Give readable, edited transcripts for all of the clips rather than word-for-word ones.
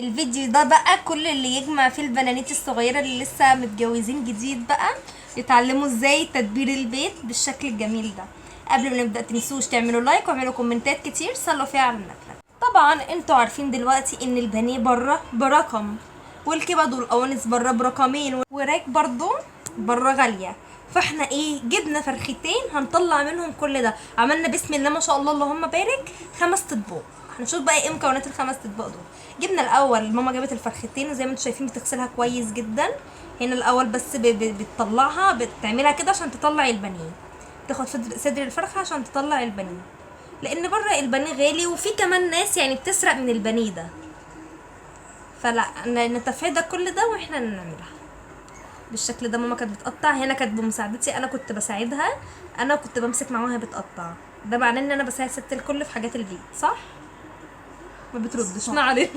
الفيديو ده بقى كل اللي يجمع فيه البنانيت الصغيرة اللي لسه متجوزين جديد بقى يتعلموا ازاي تدبير البيت بالشكل الجميل ده. قبل ما نبدأ تنسوش تعملوا لايك واعملوا كومنتات كتير صلوا فيها على النبي. طبعا انتوا عارفين دلوقتي ان البانيه بره برقم، والكبد والقوانص بره برقمين، وراك برضو بره غالية. فاحنا ايه، جبنا فرختين هنطلع منهم كل ده. عملنا بسم الله ما شاء الله اللهم بارك 5 اطباق. هنشوف بقى ايه مكونات ال5 اطباق دول. جبنا الاول، ماما جابت الفرختين وزي ما انتم شايفين بتغسلها كويس جدا. هنا الاول بس بتطلعها، بتعملها كده عشان تطلع البانيه، تاخد صدر الفرخه عشان تطلع البانيه، لان بره البانيه غالي وفي كمان ناس يعني بتسرق من البانيه ده. فلا نتفادى كل ده واحنا نعملها بالشكل ده. ماما كانت بتقطع، هنا كانت بمساعدتي، انا كنت بساعدها، انا كنت بمسك معاها وهي بتقطع. ده معناه ان انا بساعد ست الكل في حاجات البيت، صح؟ ما بتردش، ما علينا.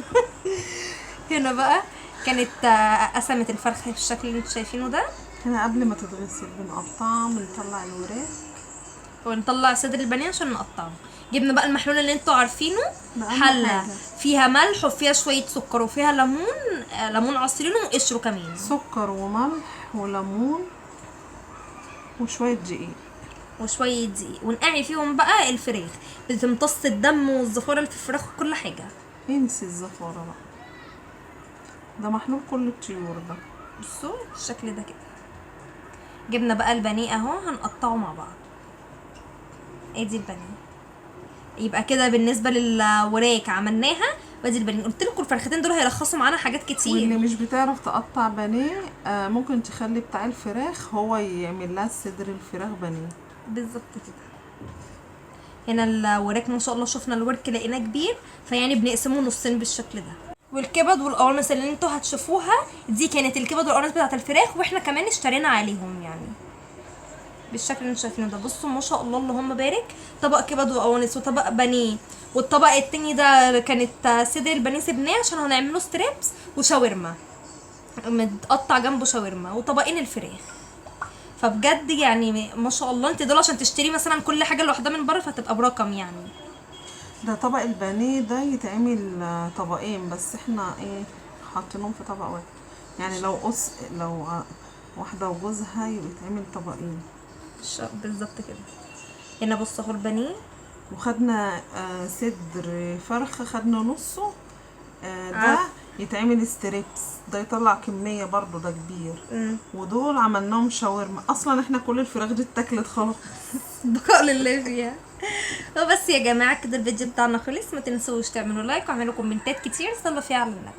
هنا بقى كانت قسمت الفرخه بالشكل اللي انتوا شايفينه ده. هنا قبل ما تتغسل بنقطعها، بنطلع الوراك ونطلع صدر البانيه عشان نقطعه. جبنا بقى المحلول اللي انتوا عارفينه، ده أهم حله حاجة. فيها ملح وفيها شويه سكر وفيها ليمون، ليمون عصرينه وقشره كمان، سكر وملح وليمون وشوية دقيق. وشويه دقيق، ونقعي فيهم بقى الفراخ، بتمتص الدم والزفاره اللي في الفراخ وكل حاجه. انسي الزفارة بقى، ده محلول كل الطيور ده. بصوا الشكل ده كده. جبنا بقى البانيه اهو هنقطعه مع بعض. ادي البانيه، يبقى كده بالنسبه للوراك عملناها، وادي البانيه. قلت لكم الفرختين دول هيلخصوا معانا حاجات كتير. واللي مش بتعرف تقطع بانيه ممكن تخلي بتاع الفراخ هو يعمل لها صدر الفراخ بانيه. بالظبط كده. هنا الوراك ما شاء الله شفنا الورك لقيناه كبير، فيعني بنقسمه نصين بالشكل ده. والكبد والقوانص اللي انتوا هتشوفوها دي كانت الكبد والقوانص بتاعت الفراخ، واحنا كمان اشترينا عليهم يعني بالشكل اللي انتوا شايفينه ده. بصوا ما شاء الله اللهم بارك، طبق كبد وقوانص وطبق بانيه، والطبق التاني ده كانت صدر البانيه سيبناه عشان هنعمله ستريبس وشاورما، متقطع جنبه شاورما، وطبقين الفراخ. فبجد يعني ما شاء الله، انت دول عشان تشتري مثلا كل حاجه لوحدها من بره فهتبقى برقم يعني. ده طبق البانيه ده يتعمل طبقين، بس احنا ايه حاطينهم في طبق واحد. يعني لو واحدة وجوزها يبقى يتعمل طبقين. بالظبط كده. هنا بص اهو البانيه، وخدنا صدر فرخة خدنا نصه، ده يتعمل ستريبس، ده يطلع كمية برضو، ده كبير. ودول عملناهم شاورما. اصلا احنا كل الفراخ دي اتاكلت خلاص. بقاء لله فيها. وبس يا جماعه كده الفيديو بتاعنا خلص. ما تنسوش تعملوا لايك واعملوا كومنتات كتير صلوا فيها على النبي.